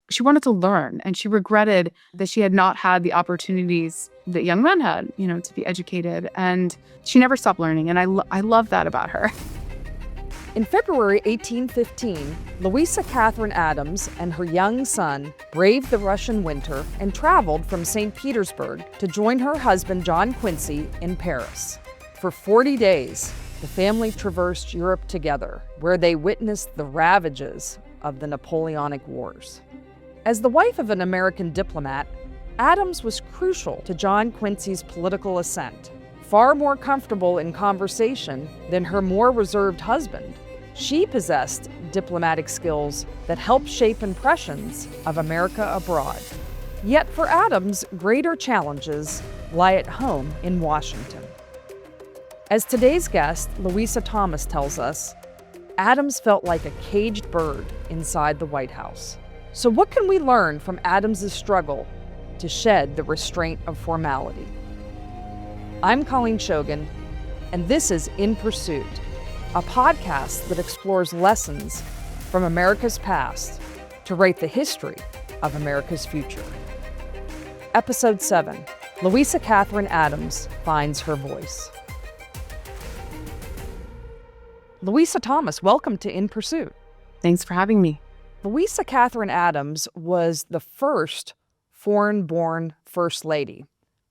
She wanted to learn, and she regretted that she had not had the opportunities that young men had, to be educated. And she never stopped learning, and I love that about her. In February 1815, Louisa Catherine Adams and her young son braved the Russian winter and traveled from St. Petersburg to join her husband John Quincy in Paris. For 40 days, the family traversed Europe together, where they witnessed the ravages of the Napoleonic Wars. As the wife of an American diplomat, Adams was crucial to John Quincy's political ascent. Far more comfortable in conversation than her more reserved husband, she possessed diplomatic skills that helped shape impressions of America abroad. Yet for Adams, greater challenges lie at home in Washington. As today's guest, Louisa Thomas, tells us, Adams felt like a caged bird inside the White House. So what can we learn from Adams' struggle to shed the restraint of formality? I'm Colleen Shogan, and this is In Pursuit, a podcast that explores lessons from America's past to write the history of America's future. Episode 7, Louisa Catherine Adams Finds Her Voice. Louisa Thomas, welcome to In Pursuit. Thanks for having me. Louisa Catherine Adams was the first foreign-born First Lady.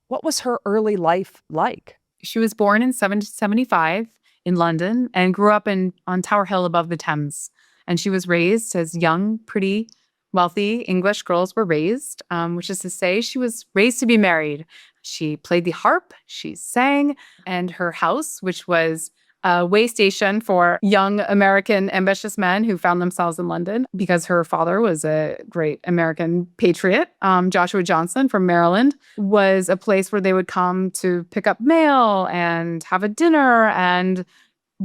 What was her early life like? She was born in 1775 in London and grew up on Tower Hill above the Thames. And she was raised as young, pretty, wealthy English girls were raised, which is to say she was raised to be married. She played the harp, she sang, and her house, which was a way station for young American ambitious men who found themselves in London because her father was a great American patriot. Joshua Johnson from Maryland was a place where they would come to pick up mail and have a dinner and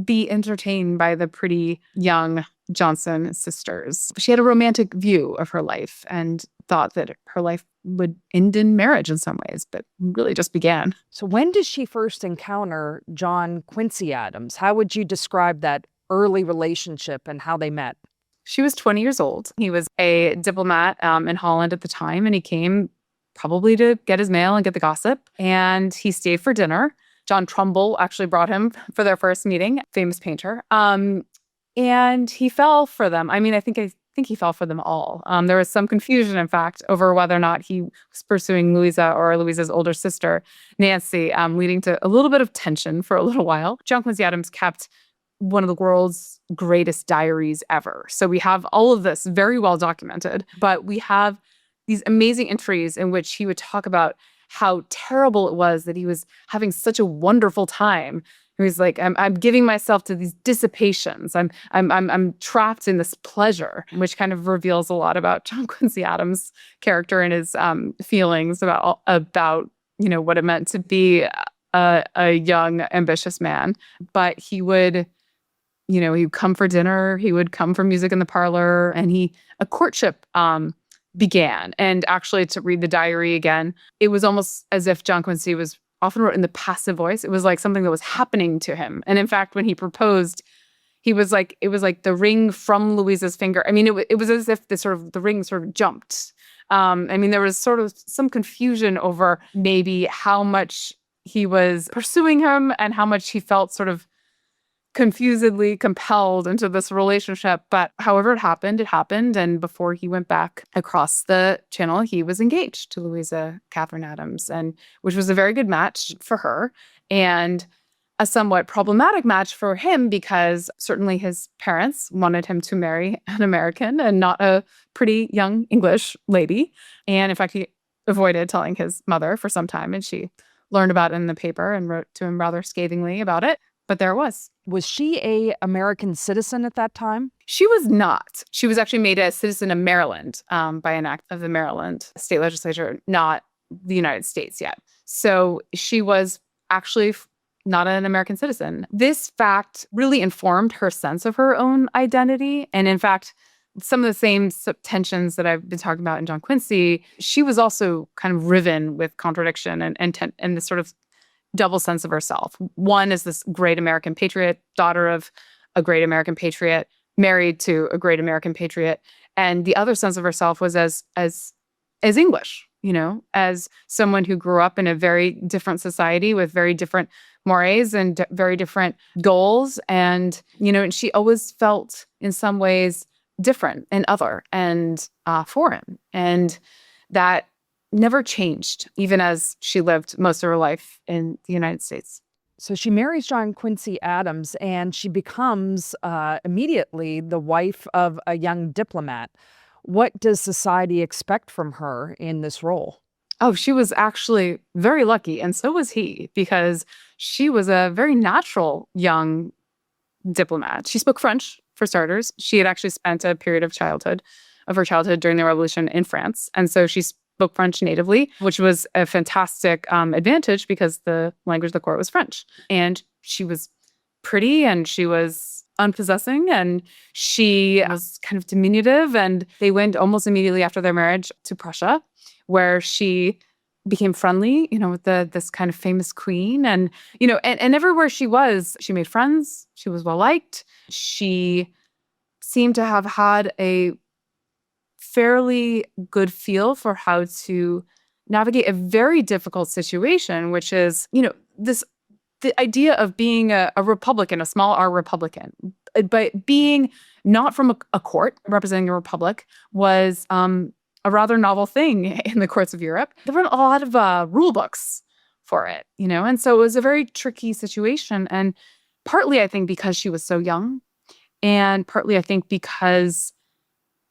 be entertained by the pretty young Johnson sisters. She had a romantic view of her life and thought that her life would end in marriage in some ways, but really just began. So when did she first encounter John Quincy Adams? How would you describe that early relationship and how they met? She was 20 years old. He was a diplomat in Holland at the time, and he came probably to get his mail and get the gossip, and he stayed for dinner. John Trumbull actually brought him for their first meeting, famous painter. And he fell for them. I think he fell for them all. There was some confusion, in fact, over whether or not he was pursuing Louisa or Louisa's older sister, Nancy, leading to a little bit of tension for a little while. John Quincy Adams kept one of the world's greatest diaries ever. So we have all of this very well documented, but we have these amazing entries in which he would talk about how terrible it was that he was having such a wonderful time. He was like, I'm giving myself to these dissipations. I'm trapped in this pleasure, which kind of reveals a lot about John Quincy Adams' character and his feelings about what it meant to be a young, ambitious man. But he would, he'd come for dinner. He would come for music in the parlor, and a courtship began. And actually, to read the diary again, it was almost as if John Quincy was often wrote in the passive voice. It was like something that was happening to him. And in fact, when he proposed, it was like the ring from Louisa's finger. It was as if the ring sort of jumped. There was sort of some confusion over maybe how much he was pursuing him and how much he felt sort of confusedly compelled into this relationship. But however it happened. And before he went back across the channel, he was engaged to Louisa Catherine Adams, and which was a very good match for her and a somewhat problematic match for him because certainly his parents wanted him to marry an American and not a pretty young English lady. And in fact, he avoided telling his mother for some time, and she learned about it in the paper and wrote to him rather scathingly about it. But there it was. Was she an American citizen at that time? She was not. She was actually made a citizen of Maryland by an act of the Maryland state legislature, not the United States yet. So she was actually not an American citizen. This fact really informed her sense of her own identity. And in fact, some of the same tensions that I've been talking about in John Quincy, she was also kind of riven with contradiction and this sort of double sense of herself. One is this great American patriot, daughter of a great American patriot, married to a great American patriot. And the other sense of herself was as English, as someone who grew up in a very different society with very different mores and very different goals. And, and she always felt in some ways different and other and foreign. And that never changed, even as she lived most of her life in the United States. So she marries John Quincy Adams, and she becomes immediately the wife of a young diplomat. What does society expect from her in this role? Oh, she was actually very lucky, and so was he, because she was a very natural young diplomat. She spoke French, for starters. She had actually spent a period of her childhood during the Revolution in France, and so she spoke French natively, which was a fantastic advantage because the language of the court was French. And she was pretty, and she was unpossessing, and she was kind of diminutive. And they went almost immediately after their marriage to Prussia, where she became friendly, with this kind of famous queen. And, and everywhere she was, she made friends. She was well liked. She seemed to have had a fairly good feel for how to navigate a very difficult situation, which is, the idea of being a Republican, a small R Republican, but being not from a court representing a republic was a rather novel thing in the courts of Europe. There were a lot of rule books for it, and so it was a very tricky situation. And partly, I think, because she was so young, and partly, I think, because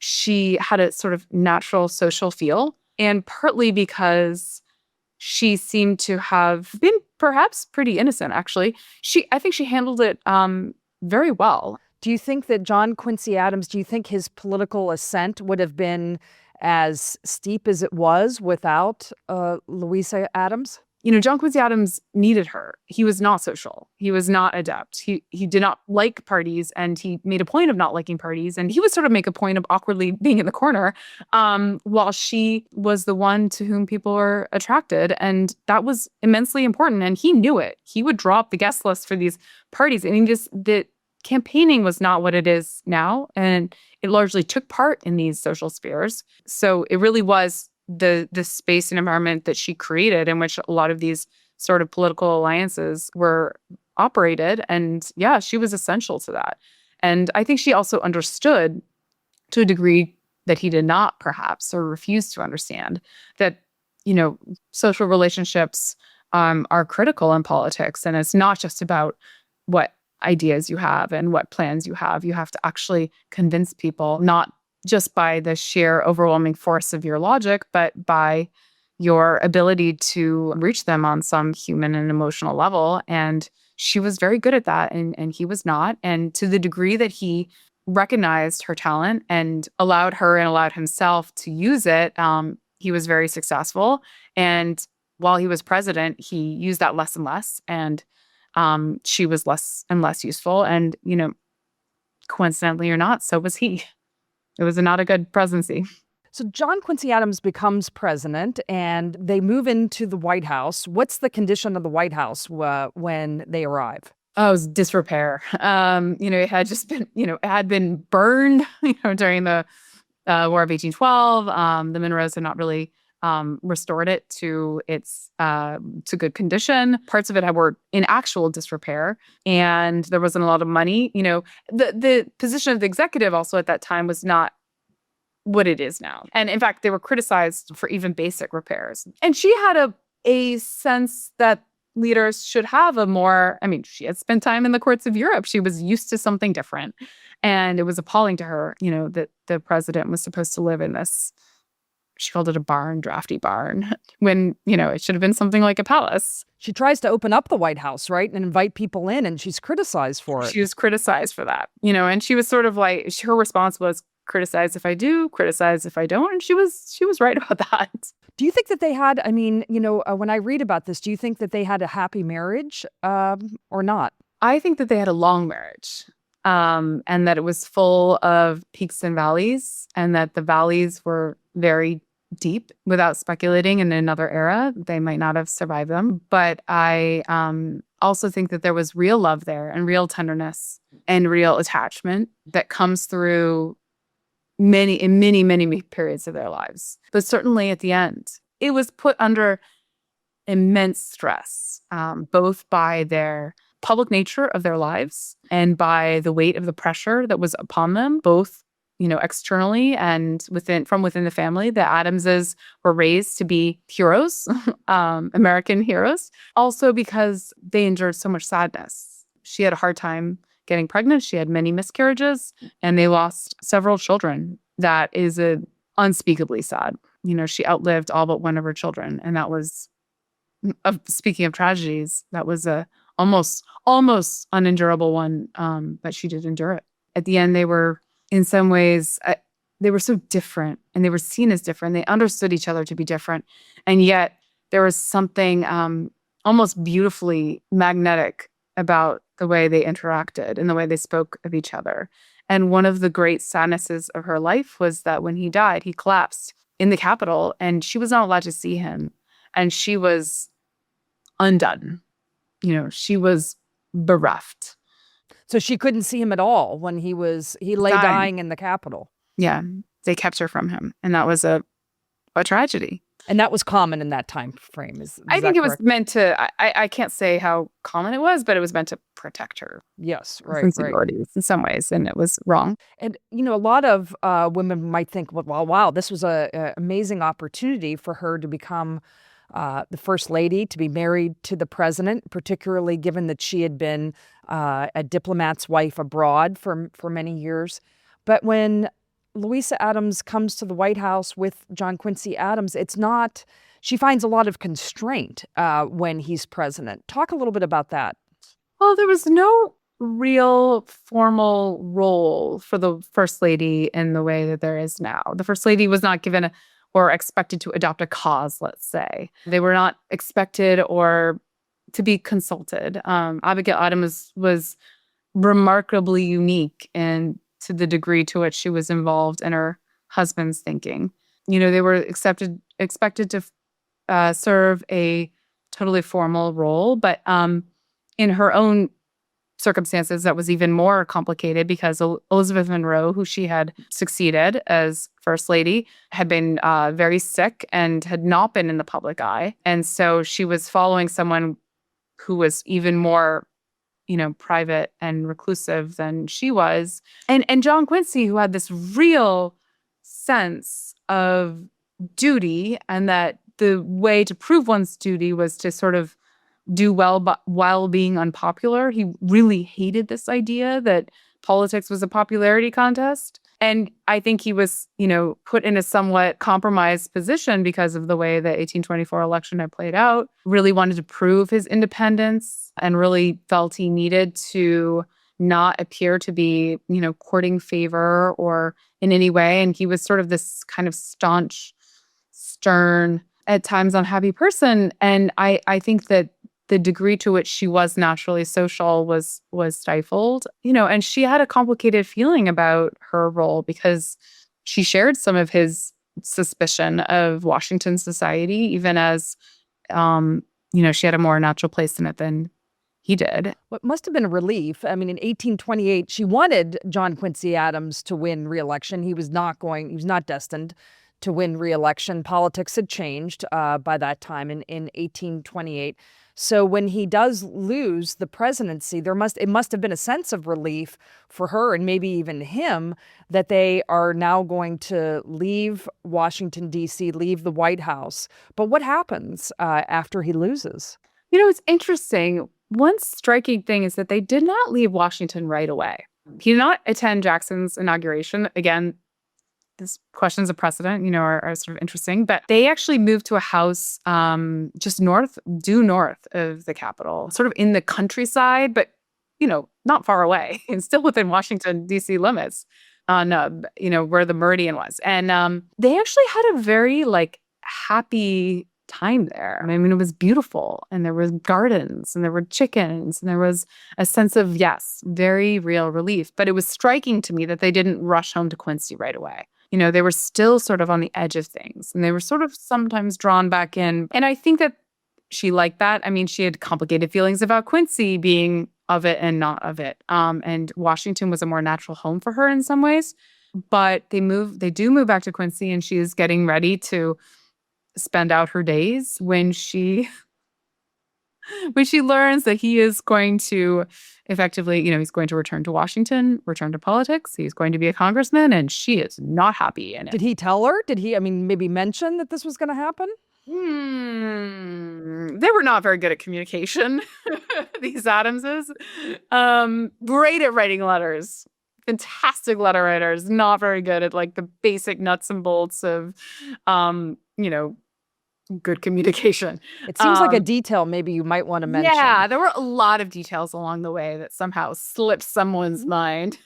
she had a sort of natural social feel, and partly because she seemed to have been perhaps pretty innocent, actually. I think she handled it very well. Do you think that John Quincy Adams, do you think his political ascent would have been as steep as it was without Louisa Adams? John Quincy Adams needed her. He was not social. He was not adept. He did not like parties, and he made a point of not liking parties. And he would sort of make a point of awkwardly being in the corner, while she was the one to whom people were attracted. And that was immensely important. And he knew it. He would draw up the guest list for these parties. I mean, the campaigning was not what it is now. And it largely took part in these social spheres. So it really was the space and environment that she created, in which a lot of these sort of political alliances were operated. And yeah, she was essential to that. And I think she also understood, to a degree that he did not, perhaps, or refused to understand, that, social relationships are critical in politics. And it's not just about what ideas you have and what plans you have. You have to actually convince people, not just by the sheer overwhelming force of your logic, but by your ability to reach them on some human and emotional level. And she was very good at that, and he was not. And to the degree that he recognized her talent and allowed her and allowed himself to use it, he was very successful. And while he was president, he used that less and less. And she was less and less useful. And, coincidentally or not, so was he. It was not a good presidency. So John Quincy Adams becomes president, and they move into the White House. What's the condition of the White House when they arrive? Oh, it was disrepair. It had just been, it had been burned, during the War of 1812. The Monroes had not really restored it to to good condition. Parts of it were in actual disrepair, and there wasn't a lot of money. The position of the executive also at that time was not what it is now. And in fact, they were criticized for even basic repairs. And she had a sense that leaders should have she had spent time in the courts of Europe. She was used to something different. And it was appalling to her, that the president was supposed to live in this, she called it a barn, drafty barn, when, it should have been something like a palace. She tries to open up the White House, right, and invite people in, and she's criticized for it. She was criticized for that, and she was sort of like, her response was, criticize if I do, criticize if I don't. And she was right about that. Do you think that they had, when I read about this, do you think that they had a happy marriage or not? I think that they had a long marriage. And that it was full of peaks and valleys, and that the valleys were very deep. Without speculating in another era, they might not have survived them. But I also think that there was real love there, and real tenderness, and real attachment that comes through, many periods of their lives. But certainly at the end, it was put under immense stress, both by their public nature of their lives and by the weight of the pressure that was upon them, both externally and from within the family. The Adamses were raised to be heroes, American heroes, also because they endured so much sadness. She had a hard time getting pregnant. She had many miscarriages, and they lost several children. That is unspeakably sad. She outlived all but one of her children, and that was, speaking of tragedies, that was a almost unendurable one, but she did endure it. At the end, they were, in some ways, they were so different, and they were seen as different. They understood each other to be different, and yet there was something almost beautifully magnetic about the way they interacted and the way they spoke of each other. And one of the great sadnesses of her life was that when he died, he collapsed in the Capitol, and she was not allowed to see him, and she was undone. She was bereft. So she couldn't see him at all when he lay dying in the Capitol. Yeah, they kept her from him, and that was a tragedy. And that was common in that time frame. I think it was meant to. I can't say how common it was, but it was meant to protect her. Yes, right. In some ways, and it was wrong. And a lot of women might think, well, wow, this was an amazing opportunity for her to become the first lady, to be married to the president, particularly given that she had been a diplomat's wife abroad for many years. But when Louisa Adams comes to the White House with John Quincy Adams, she finds a lot of constraint when he's president. Talk a little bit about that. Well, there was no real formal role for the First Lady in the way that there is now. The First Lady was not given or expected to adopt a cause, let's say. They were not expected or to be consulted. Abigail Adams was remarkably unique and to the degree to which she was involved in her husband's thinking. They were expected to serve a totally formal role, but in her own circumstances, that was even more complicated because Elizabeth Monroe, who she had succeeded as First Lady, had been very sick and had not been in the public eye. And so she was following someone who was even more private and reclusive than she was. And John Quincy, who had this real sense of duty, and that the way to prove one's duty was to sort of do well but while being unpopular. He really hated this idea that politics was a popularity contest. And I think he was, put in a somewhat compromised position because of the way the 1824 election had played out, really wanted to prove his independence and really felt he needed to not appear to be, courting favor or in any way. And he was sort of this kind of staunch, stern, at times unhappy person. And I think that the degree to which she was naturally social was stifled, and she had a complicated feeling about her role because she shared some of his suspicion of Washington society, even as, she had a more natural place in it than he did. What must have been a relief. I mean, in 1828, she wanted John Quincy Adams to win re-election. He was not destined to win re-election. Politics had changed by that time in 1828. So when he does lose the presidency, it must have been a sense of relief for her and maybe even him that they are now going to leave Washington, D.C., leave the White House. But what happens after he loses? It's interesting. One striking thing is that they did not leave Washington right away. He did not attend Jackson's inauguration. Again, these questions of precedent, are sort of interesting. But they actually moved to a house just due north of the Capitol, sort of in the countryside, but, not far away and still within Washington, D.C. limits on, where the Meridian was. And they actually had a very, happy time there. I mean, it was beautiful, and there was gardens, and there were chickens, and there was a sense of, yes, very real relief. But it was striking to me that they didn't rush home to Quincy right away. They were still sort of on the edge of things, and they were sort of sometimes drawn back in. And I think that she liked that. I mean, she had complicated feelings about Quincy being of it and not of it. And Washington was a more natural home for her in some ways. But they do move back to Quincy, and she is getting ready to spend out her days when she learns that he is going to effectively, he's going to return to Washington, return to politics. He's going to be a congressman, and she is not happy in it. Did he tell her? Did he, maybe mention that this was going to happen? They were not very good at communication, these Adamses. Great at writing letters. Fantastic letter writers. Not very good at like the basic nuts and bolts of, good communication. It seems like a detail maybe you might want to mention. Yeah, there were a lot of details along the way that somehow slipped someone's mind,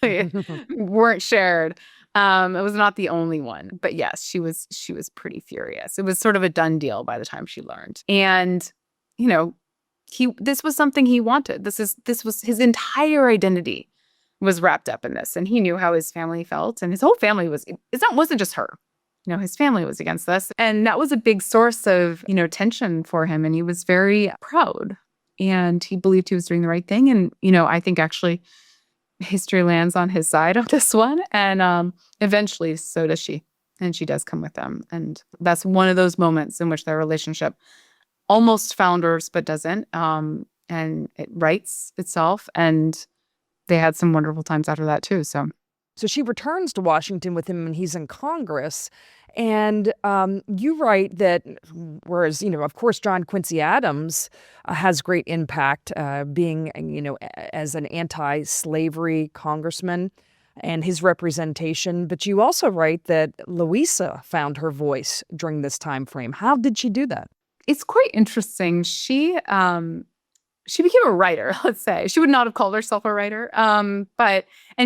weren't shared. It was not the only one, but yes, she was pretty furious. It was sort of a done deal by the time she learned, and this was something he wanted. This was his entire identity was wrapped up in this, and he knew how his family felt, and his whole family wasn't just her. His family was against this. And that was a big source of, tension for him. And he was very proud. And he believed he was doing the right thing. And, I think actually history lands on his side on this one. And eventually, so does she. And she does come with them. And that's one of those moments in which their relationship almost founders, but doesn't. And it rights itself. And they had some wonderful times after that, too. So she returns to Washington with him when he's in Congress. And you write that whereas, of course, John Quincy Adams has great impact being, as an anti-slavery congressman and his representation. But you also write that Louisa found her voice during this time frame. How did she do that? It's quite interesting. She became a writer, let's say. She would not have called herself a writer, and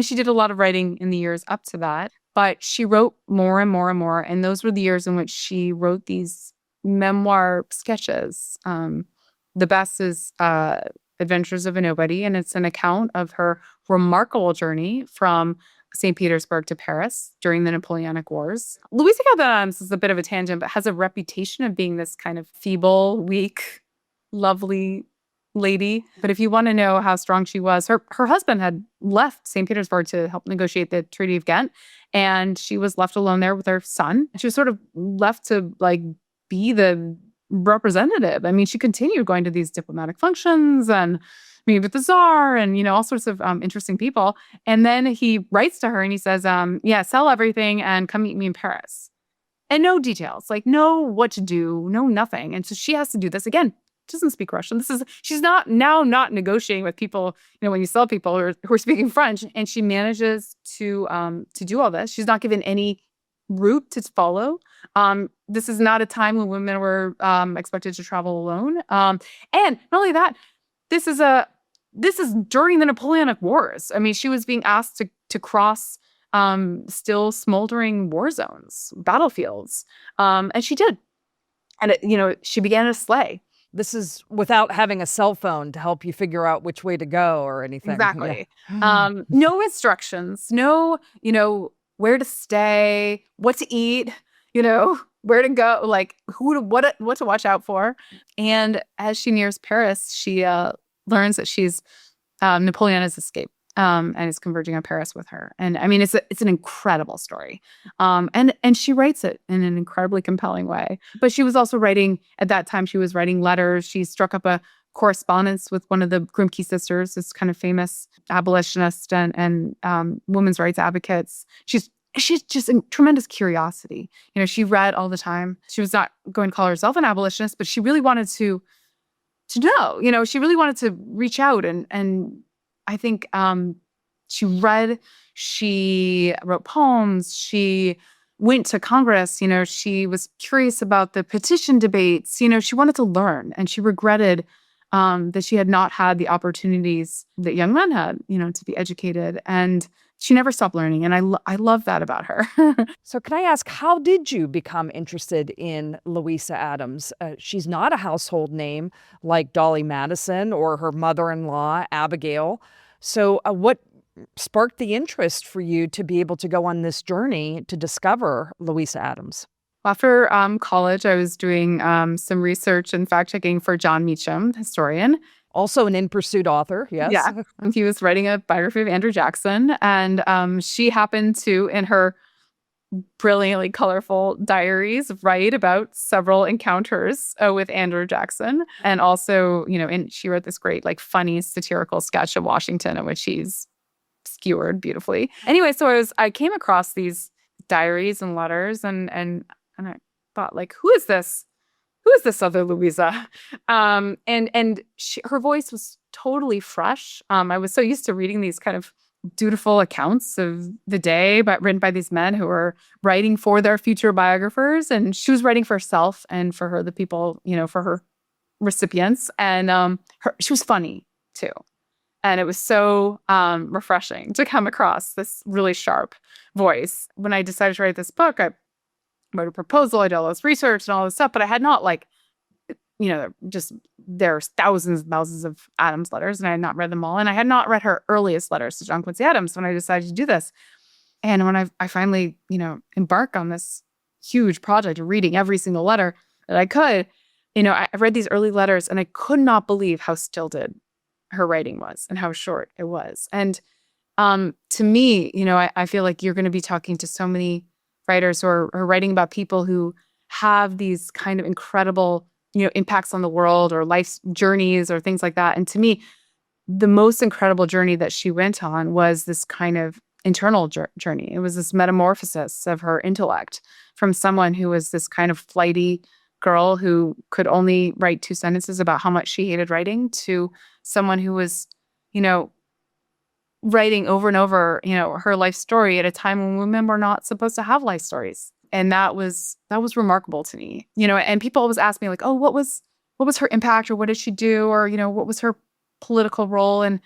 she did a lot of writing in the years up to that. But she wrote more and more and more, and those were the years in which she wrote these memoir sketches. The best is Adventures of a Nobody, and it's an account of her remarkable journey from St. Petersburg to Paris during the Napoleonic Wars. Louisa Catherine Adams is a bit of a tangent, but has a reputation of being this kind of feeble, weak, lovely lady. But if you want to know how strong she was, her husband had left St. Petersburg to help negotiate the Treaty of Ghent, and she was left alone there with her son. She was sort of left to be the representative. She continued going to these diplomatic functions and meeting with the Tsar and, all sorts of interesting people. And then he writes to her and he says, sell everything and come meet me in Paris. And no details, no what to do, no nothing. And so she has to do this again. Doesn't speak Russian. She's not negotiating with people, when you sell people who are speaking French, and she manages to do all this. She's not given any route to follow. This is not a time when women were expected to travel alone. And not only that, this is during the Napoleonic Wars. She was being asked to cross still smoldering war zones, battlefields, and she did. And she began to slay. This is without having a cell phone to help you figure out which way to go or anything. Exactly. Yeah. No instructions, no, where to stay, what to eat, where to go, what to watch out for. And as she nears Paris, she learns that Napoleon has escaped. And is converging on Paris with her. And it's an incredible story. And she writes it in an incredibly compelling way. But she was also writing, at that time, she was writing letters. She struck up a correspondence with one of the Grimke sisters, this kind of famous abolitionist and women's rights advocates. She's just a tremendous curiosity. She read all the time. She was not going to call herself an abolitionist, but she really wanted to know. She really wanted to reach out and I think she read, she wrote poems, she went to Congress, she was curious about the petition debates, she wanted to learn, and she regretted that she had not had the opportunities that young men had, to be educated. And she never stopped learning. And I love that about her. So can I ask, how did you become interested in Louisa Adams? She's not a household name like Dolly Madison or her mother-in-law, Abigail. So what sparked the interest for you to be able to go on this journey to discover Louisa Adams? After college, I was doing some research and fact-checking for John Meacham, historian. Also an In Pursuit author, yes. Yeah. And he was writing a biography of Andrew Jackson. And she happened to, in her brilliantly colorful diaries, write about several encounters with Andrew Jackson. And also, and she wrote this great, like, funny satirical sketch of Washington in which he's skewered beautifully. Anyway, so I came across these diaries and letters, and I thought, like, who is this? Who is this other Louisa? And her voice was totally fresh. I was so used to reading these kind of dutiful accounts of the day, but written by these men who were writing for their future biographers. And she was writing for herself and for the people, for her recipients. And she was funny too. And it was so refreshing to come across this really sharp voice. When I decided to write this book, I wrote a proposal, I did all this research and all this stuff, but I had not, like, just there's thousands and thousands of Adams letters, and I had not read them all. And I had not read her earliest letters to John Quincy Adams when I decided to do this. And when I finally, embark on this huge project of reading every single letter that I could, I read these early letters and I could not believe how stilted her writing was and how short it was. And to me, I feel like you're going to be talking to so many writers who are writing about people who have these kind of incredible impacts on the world or life's journeys or things like that. And to me, the most incredible journey that she went on was this kind of internal journey. It was this metamorphosis of her intellect from someone who was this kind of flighty girl who could only write 2 sentences about how much she hated writing to someone who was, writing over and over, her life story at a time when women were not supposed to have life stories. And that was remarkable to me, and people always ask me, like, oh, what was her impact, or what did she do, or, what was her political role? And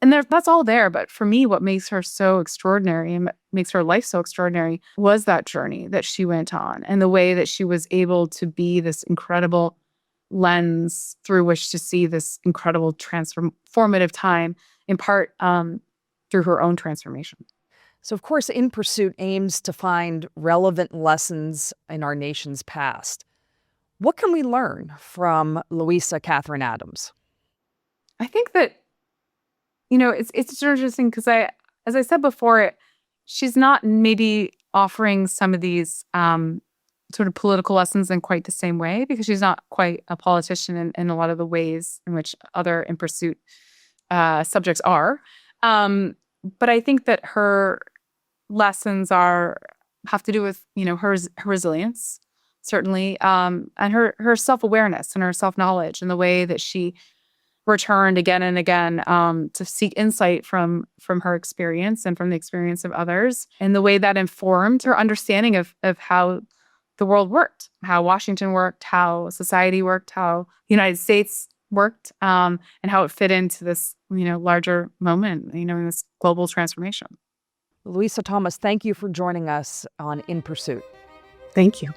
that's all there. But for me, what makes her so extraordinary and makes her life so extraordinary was that journey that she went on and the way that she was able to be this incredible lens through which to see this incredible transformative time, in part through her own transformation. So, of course, In Pursuit aims to find relevant lessons in our nation's past. What can we learn from Louisa Catherine Adams? I think that, it's interesting because as I said before, she's not maybe offering some of these sort of political lessons in quite the same way, because she's not quite a politician in a lot of the ways in which other In Pursuit subjects are. But I think that her lessons have to do with, her resilience, certainly, and her self-awareness and her self-knowledge, and the way that she returned again and again to seek insight from her experience and from the experience of others, and the way that informed her understanding of how the world worked, how Washington worked, how society worked, how the United States worked, and how it fit into this, larger moment, in this global transformation. Louisa Thomas, thank you for joining us on In Pursuit. Thank you.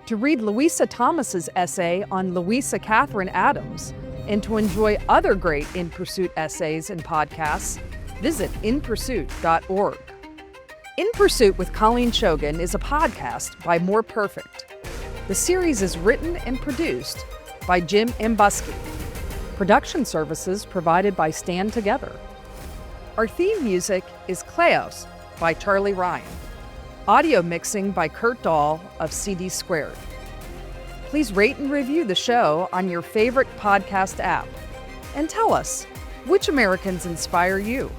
To read Louisa Thomas's essay on Louisa Catherine Adams and to enjoy other great In Pursuit essays and podcasts, visit inpursuit.org. In Pursuit with Colleen Shogan is a podcast by More Perfect. The series is written and produced by Jim Ambuske. Production services provided by Stand Together. Our theme music is Kleos by Charlie Ryan. Audio mixing by Curt Dahl of CD Squared. Please rate and review the show on your favorite podcast app. And tell us, which Americans inspire you?